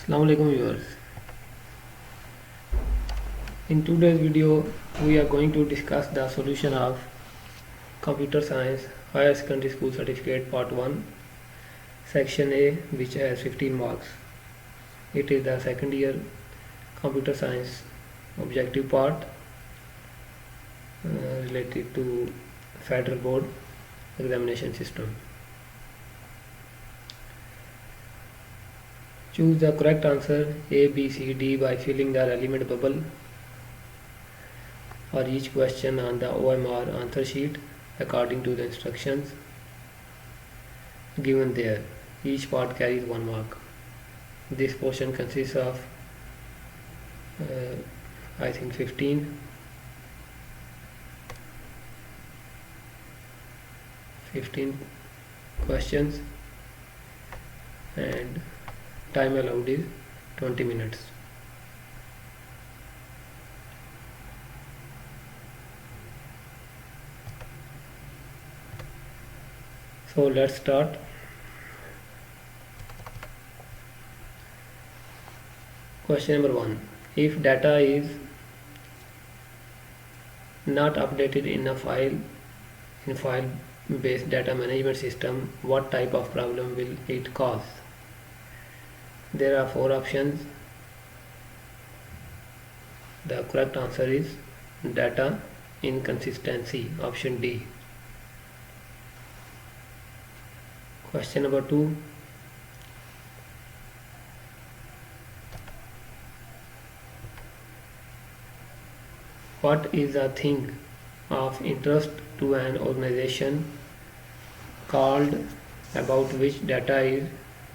Assalamu alaikum viewers. In today's video we are going to discuss the solution of Computer Science Higher Secondary School Certificate Part 1 Section A, which has 15 marks. It is the second year Computer Science objective part related to Federal Board examination system. Choose the correct answer A, B, C, D by filling the relevant bubble for each question on the OMR answer sheet according to the instructions given there. Each part carries 1 mark. This portion consists of I think 15 questions, and time allowed is 20 minutes. So let's start. Question number 1. If data is not updated in file-based data management system, what type of problem will it cause? There are 4 options. The correct answer is data inconsistency, option D. Question number 2. What is a thing of interest to an organization called about which data is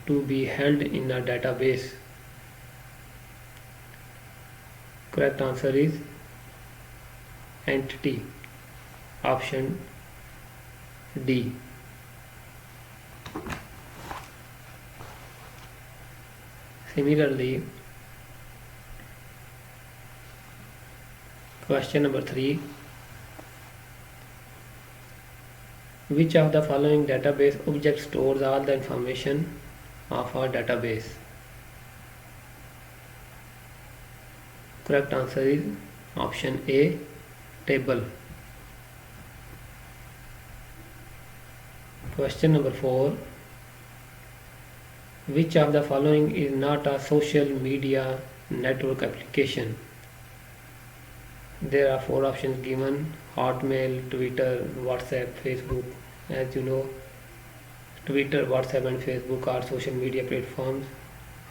to be held in a database? Correct answer is entity, option D. Similarly, question number 3. Which of the following database object stores all the information of our database? Correct answer is option A, table. Question number 4. Which of the following is not a social media network application? There are 4 options given: Hotmail, Twitter, WhatsApp, Facebook. As you know, Twitter, WhatsApp and Facebook are social media platforms.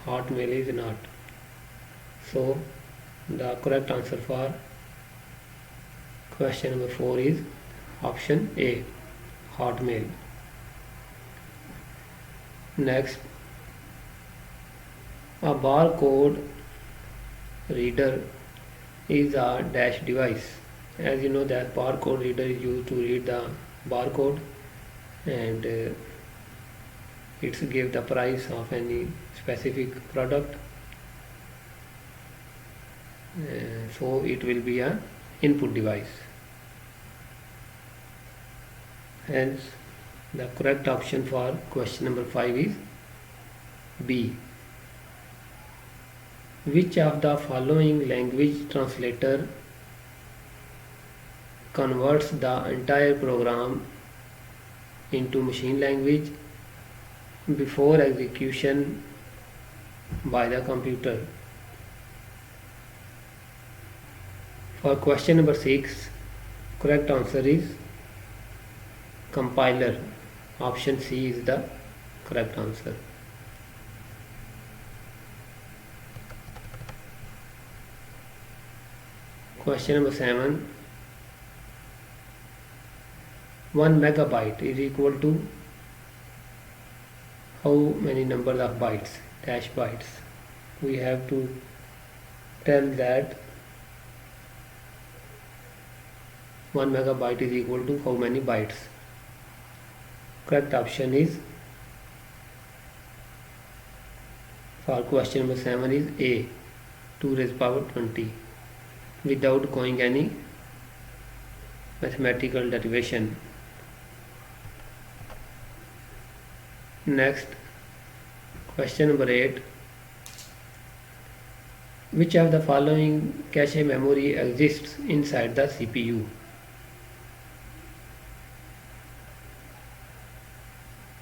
Hotmail is not. So the correct answer for question number 4 is option A, Hotmail. Next, a barcode reader is a dash device. As you know that barcode reader is used to read the barcode, and it's give the price of any specific product. So it will be a input device. Hence the correct option for question number 5 is B. Which of the following language translator converts the entire program into machine language before execution by the computer? For question number 6, correct answer is compiler. Option C is the correct answer. Question number 7. 1 megabyte is equal to how many numbers of bytes? Dash bytes. We have to tell that 1 megabyte is equal to how many bytes? Correct option is for question number 7 is A, 2 raised power 20, without going any mathematical derivation. Next, question number 8. Which of the following cache memory exists inside the CPU?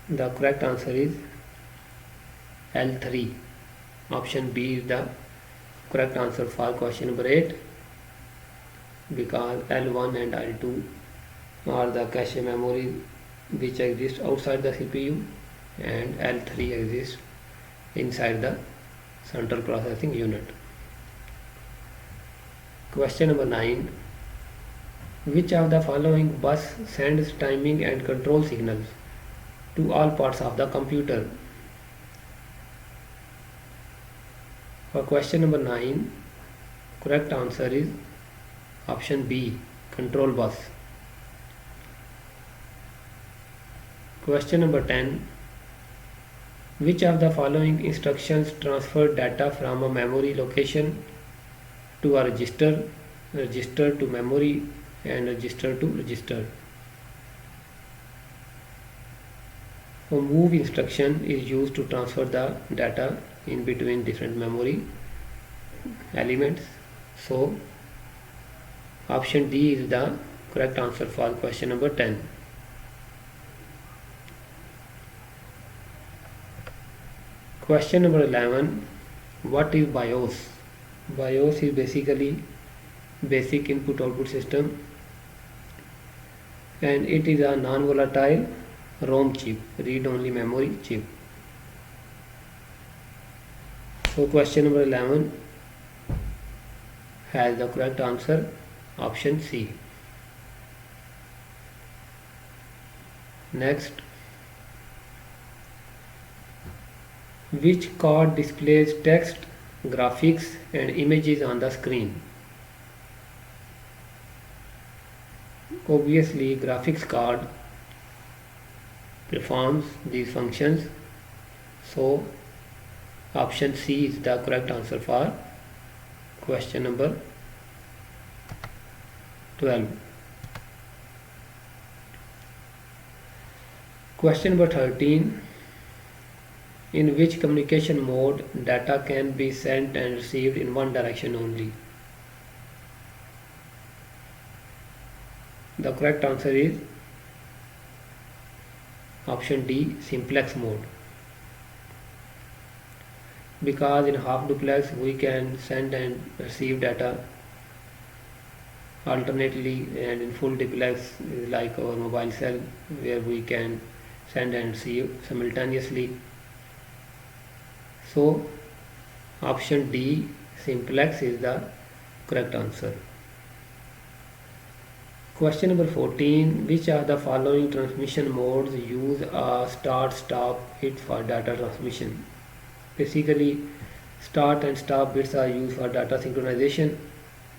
The correct answer is L3. Option B is the correct answer for question number 8, because L1 and L2 are the cache memory which exist outside the CPU and L3 exists inside the central processing unit. Question number 9. Which of the following bus sends timing and control signals to all parts of the computer? For question number 9, correct answer is option B, control bus. Question number 10. Which of the following instructions transfer data from a memory location to a register, register to memory, and register to register? A move instruction is used to transfer the data in between different memory elements. So option D is the correct answer for question number 10. Question number 11. What is BIOS? BIOS is basically basic input output system, and it is a non-volatile ROM chip, read-only memory chip. So question number 11 has the correct answer, option C. Next, which card displays text, graphics and images on the screen? Obviously, graphics card performs these functions, so option C is the correct answer for question number 12. Question number 13. In which communication mode data can be sent and received in one direction only? The correct answer is option D, simplex mode. Because in half duplex we can send and receive data alternately, and in full duplex is like our mobile cell where we can send and receive simultaneously. So option D, simplex, is the correct answer. Question number 14. Which of the following transmission modes use a start-stop bit for data transmission? Basically, start and stop bits are used for data synchronization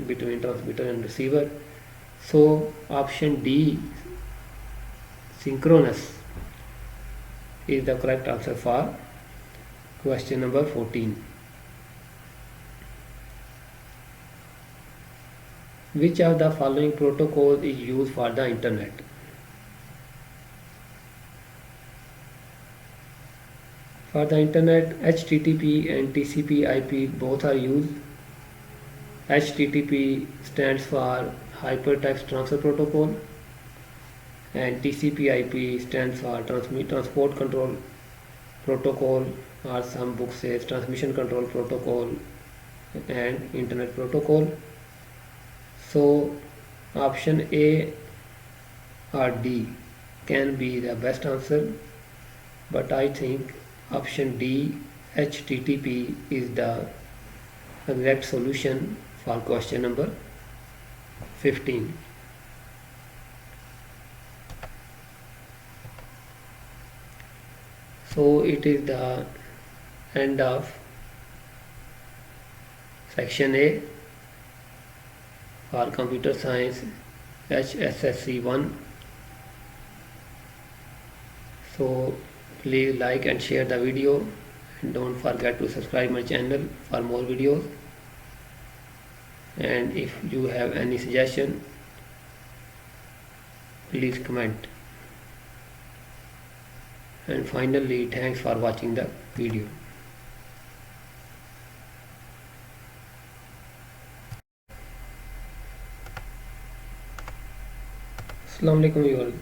between transmitter and receiver. So option D, synchronous, is the correct answer for question number 14. Which of the following protocols is used for the internet? For the internet, HTTP and TCP/IP both are used. HTTP stands for Hypertext Transfer Protocol, and TCP/IP stands for Transport Control Protocol, or some books says Transmission Control Protocol and Internet Protocol. So option A or D can be the best answer, but I think option D, HTTP, is the exact solution for question number 15. So it is the end of section A for computer science HSSC 1. So please like and share the video, and don't forget to subscribe my channel for more videos. And if you have any suggestion, please comment. And finally, thanks for watching the video. Assalamu alaikum you all.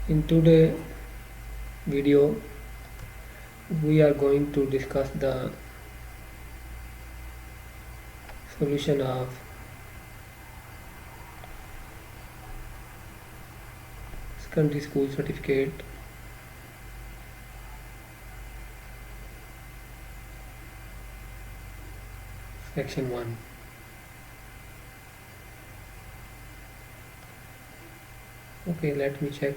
In today's video we are going to discuss the solution of secondary school certificate section 1. Okay, let me check.